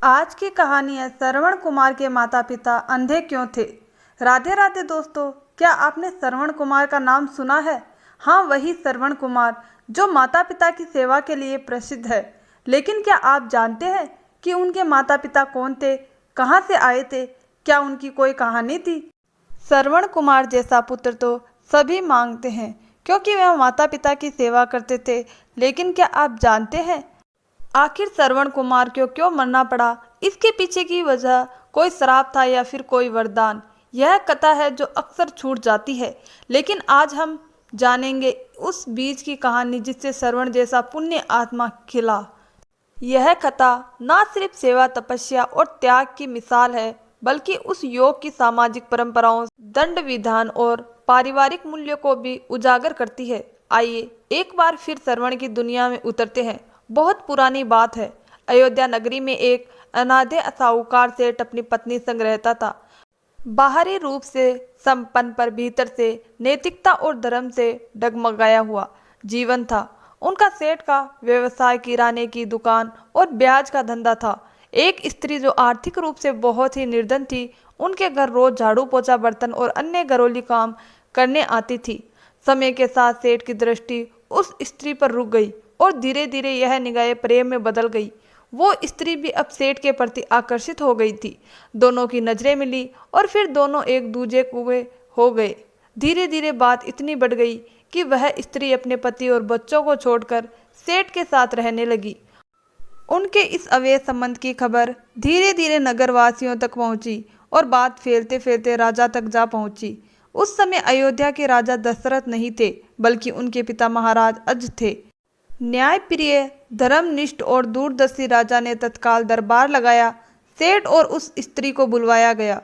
आज की कहानी है श्रवण कुमार के माता पिता अंधे क्यों थे। राधे राधे दोस्तों, क्या आपने श्रवण कुमार का नाम सुना है? हाँ, वही श्रवण कुमार जो माता पिता की सेवा के लिए प्रसिद्ध है। लेकिन क्या आप जानते हैं कि उनके माता पिता कौन थे, कहाँ से आए थे, क्या उनकी कोई कहानी थी? श्रवण कुमार जैसा पुत्र तो सभी मांगते हैं क्योंकि वह माता पिता की सेवा करते थे। लेकिन क्या आप जानते हैं आखिर श्रवण कुमार को क्यों मरना पड़ा? इसके पीछे की वजह कोई श्राप था या फिर कोई वरदान? यह कथा है जो अक्सर छूट जाती है, लेकिन आज हम जानेंगे उस बीज की कहानी जिससे श्रवण जैसा पुण्य आत्मा खिला। यह कथा न सिर्फ सेवा, तपस्या और त्याग की मिसाल है, बल्कि उस योग की सामाजिक परंपराओं, दंड विधान और पारिवारिक मूल्यों को भी उजागर करती है। आइए एक बार फिर श्रवण की दुनिया में उतरते हैं। बहुत पुरानी बात है। अयोध्या नगरी में एक अनाथे साहूकार सेठ अपनी पत्नी संग रहता था। बाहरी रूप से संपन्न पर भीतर से नैतिकता और धर्म से डगमगाया हुआ जीवन था। उनका सेठ का व्यवसाय किराने की दुकान और ब्याज का धंधा था। एक स्त्री जो आर्थिक रूप से बहुत ही निर्धन थी, उनके घर रोज झाड़ू पोछा, बर्तन और अन्य घरेलू काम करने आती थी। समय के साथ सेठ की दृष्टि उस स्त्री पर रुक गई और धीरे धीरे यह निगाहें प्रेम में बदल गई। वो स्त्री भी अब सेठ के प्रति आकर्षित हो गई थी। दोनों की नजरें मिली और फिर दोनों एक दूजे कुए हो गए। धीरे धीरे बात इतनी बढ़ गई कि वह स्त्री अपने पति और बच्चों को छोड़कर सेठ के साथ रहने लगी। उनके इस अवैध संबंध की खबर धीरे धीरे नगरवासियों तक पहुंची और बात फैलते फैलते राजा तक जा पहुंची। उस समय अयोध्या के राजा दशरथ नहीं थे, बल्कि उनके पिता महाराज अज थे। न्यायप्रिय, धर्मनिष्ठ और दूरदर्शी राजा ने तत्काल दरबार लगाया। सेठ और उस स्त्री को बुलवाया गया।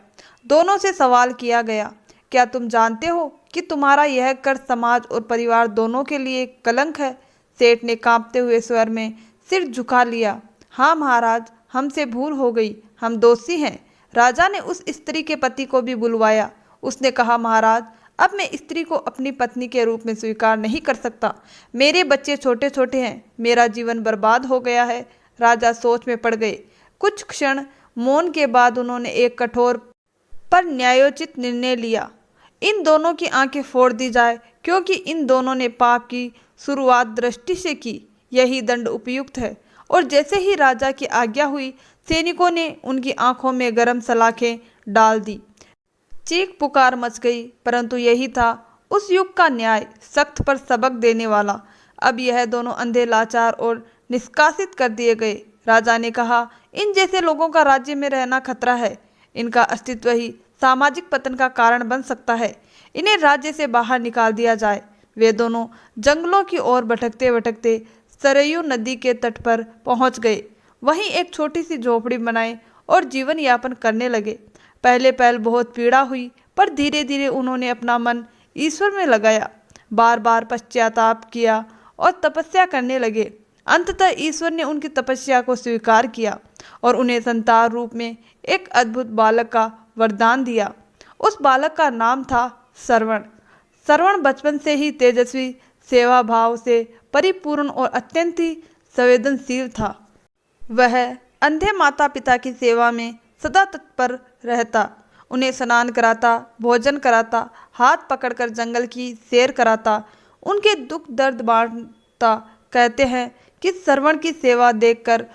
दोनों से सवाल किया गया, क्या तुम जानते हो कि तुम्हारा यह कर समाज और परिवार दोनों के लिए कलंक है? सेठ ने कांपते हुए स्वर में सिर झुका लिया। हाँ महाराज, हमसे भूल हो गई, हम दोषी हैं। राजा ने उस स्त्री के पति को भी बुलवाया। उसने कहा, महाराज, अब मैं स्त्री को अपनी पत्नी के रूप में स्वीकार नहीं कर सकता। मेरे बच्चे छोटे छोटे हैं, मेरा जीवन बर्बाद हो गया है। राजा सोच में पड़ गए। कुछ क्षण मौन के बाद उन्होंने एक कठोर पर न्यायोचित निर्णय लिया। इन दोनों की आंखें फोड़ दी जाए, क्योंकि इन दोनों ने पाप की शुरुआत दृष्टि से की। यही दंड उपयुक्त है। और जैसे ही राजा की आज्ञा हुई, सैनिकों ने उनकी आंखों में गर्म सलाखें डाल दी। चीख पुकार मच गई, परंतु यही था उस युग का न्याय, सख्त पर सबक देने वाला। अब यह दोनों अंधे, लाचार और निष्कासित कर दिए गए। राजा ने कहा, इन जैसे लोगों का राज्य में रहना खतरा है। इनका अस्तित्व ही सामाजिक पतन का कारण बन सकता है। इन्हें राज्य से बाहर निकाल दिया जाए। वे दोनों जंगलों की ओर भटकते भटकते सरयू नदी के तट पर पहुंच गए। वहीं एक छोटी सी झोपड़ी बनाई और जीवन यापन करने लगे। पहले पहल बहुत पीड़ा हुई, पर धीरे धीरे उन्होंने अपना मन ईश्वर में लगाया, बार बार पश्चाताप किया और तपस्या करने लगे। अंततः ईश्वर ने उनकी तपस्या को स्वीकार किया और उन्हें संतान रूप में एक अद्भुत बालक का वरदान दिया। उस बालक का नाम था श्रवण। श्रवण बचपन से ही तेजस्वी, सेवा भाव से परिपूर्ण और अत्यंत ही संवेदनशील था। वह अंधे माता पिता की सेवा में सदा तत्पर रहता। उन्हें स्नान कराता, भोजन कराता, हाथ पकड़कर जंगल की सैर कराता, उनके दुख दर्द बांटता। कहते हैं कि श्रवण की सेवा देखकर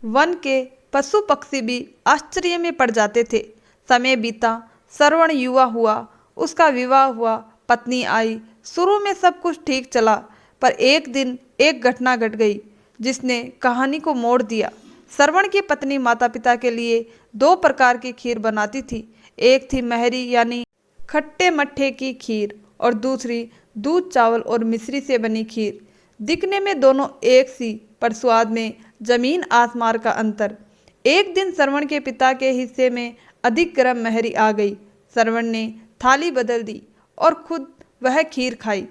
वन के पशु पक्षी भी आश्चर्य में पड़ जाते थे। समय बीता, श्रवण युवा हुआ, उसका विवाह हुआ, पत्नी आई। शुरू में सब कुछ ठीक चला, पर एक दिन एक घटना घट गई जिसने कहानी को मोड़ दिया। श्रवण की पत्नी माता पिता के लिए 2 प्रकार की खीर बनाती थी। एक थी महरी यानी खट्टे मट्ठे की खीर, और दूसरी दूध, चावल और मिश्री से बनी खीर। दिखने में दोनों एक सी, पर स्वाद में जमीन आसमान का अंतर। एक दिन श्रवण के पिता के हिस्से में अधिक गर्म महरी आ गई। श्रवण ने थाली बदल दी और खुद वह खीर खाई।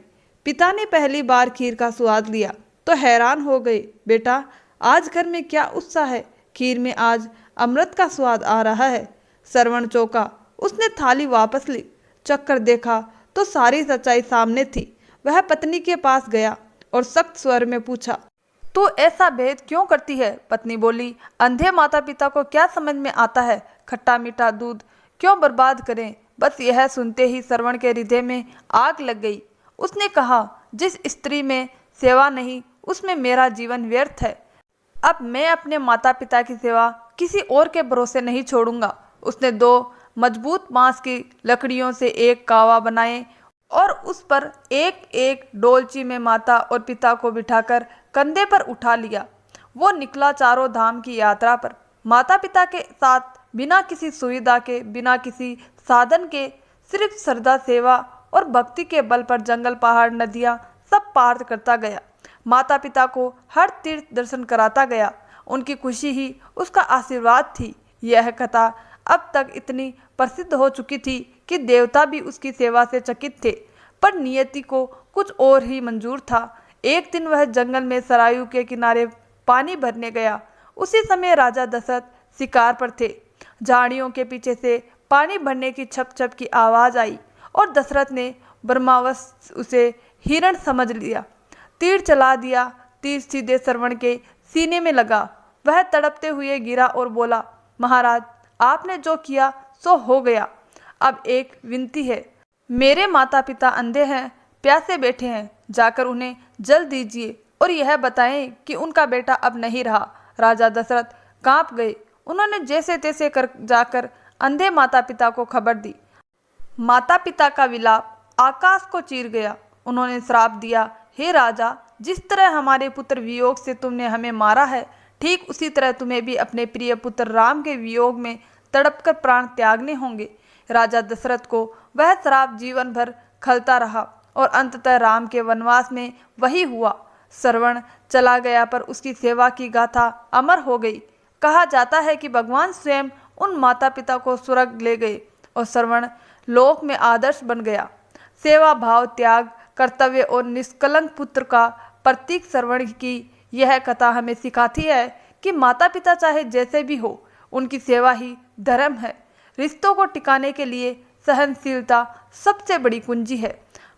पिता ने पहली बार खीर का स्वाद लिया तो हैरान हो गए। बेटा, आज घर में क्या उत्साह है? खीर में आज अमृत का स्वाद आ रहा है। श्रवण चौंका। उसने थाली वापस ली, चक्कर देखा तो सारी सच्चाई सामने थी। वह पत्नी के पास गया और सख्त स्वर में पूछा, तू ऐसा भेद क्यों करती है? पत्नी बोली। अंधे माता पिता को क्या समझ में आता है? खट्टा मीठा दूध क्यों बर्बाद करें? बस यह सुनते ही श्रवण के हृदय में आग लग गई। उसने कहा, जिस स्त्री में सेवा नहीं उसमें मेरा जीवन व्यर्थ है। अब मैं अपने माता पिता की सेवा किसी और के भरोसे नहीं छोड़ूंगा। उसने 2 मजबूत बांस की लकड़ियों से एक कावा बनाए और उस पर एक एक डोलची में माता और पिता को बिठाकर कंधे पर उठा लिया। वो निकला चारों धाम की यात्रा पर। माता पिता के साथ बिना किसी सुविधा के, बिना किसी साधन के, सिर्फ श्रद्धा, सेवा और भक्ति के बल पर जंगल, पहाड़, नदियाँ सब पार करता गया। माता पिता को हर तीर्थ दर्शन कराता गया। उनकी खुशी ही उसका आशीर्वाद थी। यह कथा अब तक इतनी प्रसिद्ध हो चुकी थी कि देवता भी उसकी सेवा से चकित थे, पर नियति को कुछ और ही मंजूर था। एक दिन वह जंगल में सरायू के किनारे पानी भरने गया। उसी समय राजा दशरथ शिकार पर थे। झाड़ियों के पीछे से पानी भरने की छप छप की आवाज़ आई और दशरथ ने ब्रह्मावश उसे हिरण समझ लिया। तीर चला दिया। तीर सीधे श्रवण के सीने में लगा। वह तड़पते हुए गिरा और बोला, महाराज, आपने जो किया सो हो गया। अब एक विनती है। मेरे माता पिता अंधे हैं, प्यासे बैठे हैं, जाकर उन्हें जल दीजिए और यह बताएं कि उनका बेटा अब नहीं रहा। राजा दशरथ कांप गए। उन्होंने जैसे तैसे कर जाकर अंधे माता पिता को खबर दी। माता पिता का विलाप आकाश को चीर गया। उन्होंने श्राप दिया, हे राजा, जिस तरह हमारे पुत्र वियोग से तुमने हमें मारा है, ठीक उसी तरह तुम्हें भी अपने प्रिय पुत्र राम के वियोग में तड़पकर प्राण त्यागने होंगे। राजा दशरथ को वह श्राप जीवन भर खलता रहा और अंततः राम के वनवास में वही हुआ। श्रवण चला गया पर उसकी सेवा की गाथा अमर हो गई। कहा जाता है कि भगवान स्वयं उन माता पिता को स्वर्ग ले गए और श्रवण लोक में आदर्श बन गया। सेवा भाव, त्याग, कर्तव्य और निष्कलंक पुत्र का प्रतीक श्रवण की यह कथा हमें सिखाती है कि माता पिता चाहे जैसे भी हो, उनकी सेवा ही धर्म है। रिश्तों को टिकाने के लिए सहनशीलता सबसे बड़ी कुंजी है।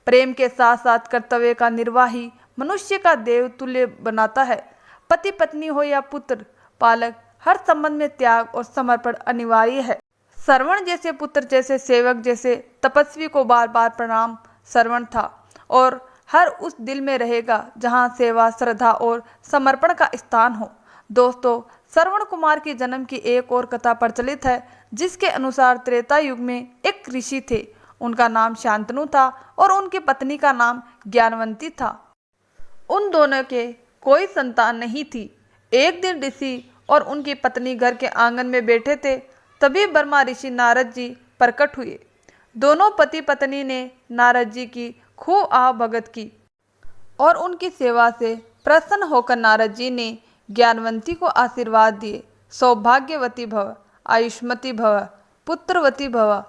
प्रेम के साथ साथ कर्तव्य का निर्वाह ही मनुष्य का देवतुल्य बनाता है। पति पत्नी हो या पुत्र पालक, हर संबंध में त्याग और समर्पण अनिवार्य है। श्रवण जैसे पुत्र, जैसे सेवक, जैसे तपस्वी को बार बार प्रणाम श्रवण था और हर उस दिल में रहेगा जहाँ सेवा, श्रद्धा और समर्पण का स्थान हो। दोस्तों, श्रवण कुमार के जन्म की एक और कथा प्रचलित है, जिसके अनुसार त्रेता युग में एक ऋषि थे। उनका नाम शांतनु था और उनकी पत्नी का नाम ज्ञानवंती था। उन दोनों के कोई संतान नहीं थी। एक दिन ऋषि और उनकी पत्नी घर के आंगन में बैठे थे। तभी ब्रह्मा ऋषि नारद जी प्रकट हुए। दोनों पति पत्नी ने नारद जी की खूब आह भगत की और उनकी सेवा से प्रसन्न होकर नारद जी ने ज्ञानवंती को आशीर्वाद दिए। सौभाग्यवती भव, आयुष्मती भव, पुत्रवती भव।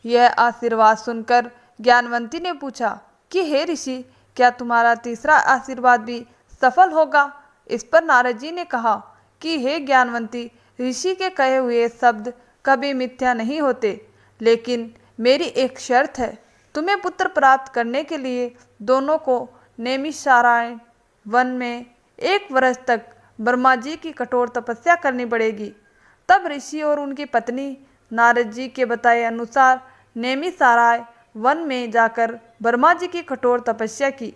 यह आशीर्वाद सुनकर ज्ञानवंती ने पूछा कि हे ऋषि, क्या तुम्हारा तीसरा आशीर्वाद भी सफल होगा? इस पर नारद जी ने कहा कि हे ज्ञानवंती, ऋषि के कहे हुए शब्द कभी मिथ्या नहीं होते, लेकिन मेरी एक शर्त है। तुम्हें पुत्र प्राप्त करने के लिए दोनों को नैमिषारण्य वन में 1 वर्ष तक ब्रह्मा जी की कठोर तपस्या करनी पड़ेगी। तब ऋषि और उनकी पत्नी नारद जी के बताए अनुसार नैमिषारण्य वन में जाकर ब्रह्मा जी की कठोर तपस्या की।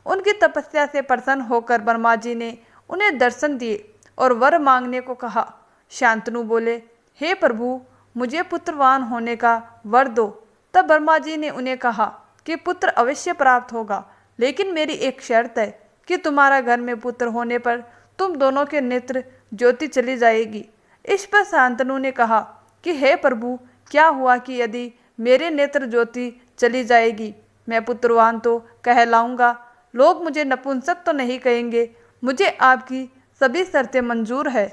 उनकी तपस्या से प्रसन्न होकर ब्रह्मा जी ने उन्हें दर्शन दिए और वर मांगने को कहा। शांतनु बोले, हे प्रभु, मुझे पुत्रवान होने का वर दो। तब ब्रह्मा जी ने उन्हें कहा कि पुत्र अवश्य प्राप्त होगा, लेकिन मेरी एक शर्त है कि तुम्हारा घर में पुत्र होने पर तुम दोनों के नेत्र ज्योति चली जाएगी। इस पर शांतनु ने कहा कि हे प्रभु, क्या हुआ कि यदि मेरे नेत्र ज्योति चली जाएगी, मैं पुत्रवान तो कहलाऊंगा, लोग मुझे नपुंसक तो नहीं कहेंगे। मुझे आपकी सभी शर्तें मंजूर है।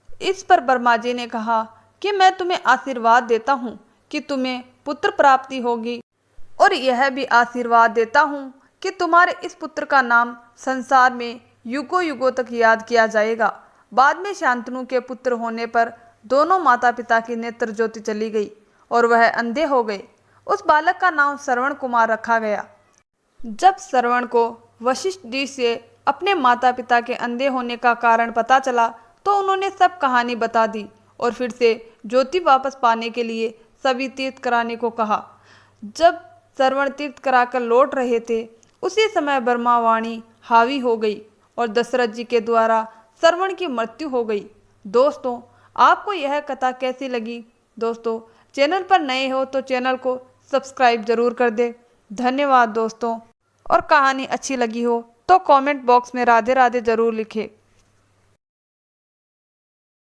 इस पर ब्रह्मा जी ने कहा कि मैं तुम्हें आशीर्वाद देता हूँ कि तुम्हें पुत्र प्राप्ति होगी और यह भी आशीर्वाद देता हूँ कि तुम्हारे इस पुत्र का नाम संसार में युगों युगों तक याद किया जाएगा। बाद में शांतनु के पुत्र होने पर दोनों माता पिता की नेत्र ज्योति चली गई और वह अंधे हो गए। उस बालक का नाम श्रवण कुमार रखा गया। जब श्रवण को वशिष्ठ जी से अपने माता पिता के अंधे होने का कारण पता चला तो उन्होंने सब कहानी बता दी और फिर से ज्योति वापस पाने के लिए सभी तीर्थ कराने को कहा। जब श्रवण तीर्थ कराकर लौट रहे थे उसी समय ब्रह्मावाणी हावी हो गई और दशरथ जी के द्वारा श्रवण की मृत्यु हो गई। दोस्तों, आपको यह कथा कैसी लगी? दोस्तों, चैनल पर नए हो तो चैनल को सब्सक्राइब जरूर कर दे। धन्यवाद दोस्तों। और कहानी अच्छी लगी हो तो कमेंट बॉक्स में राधे राधे जरूर लिखें।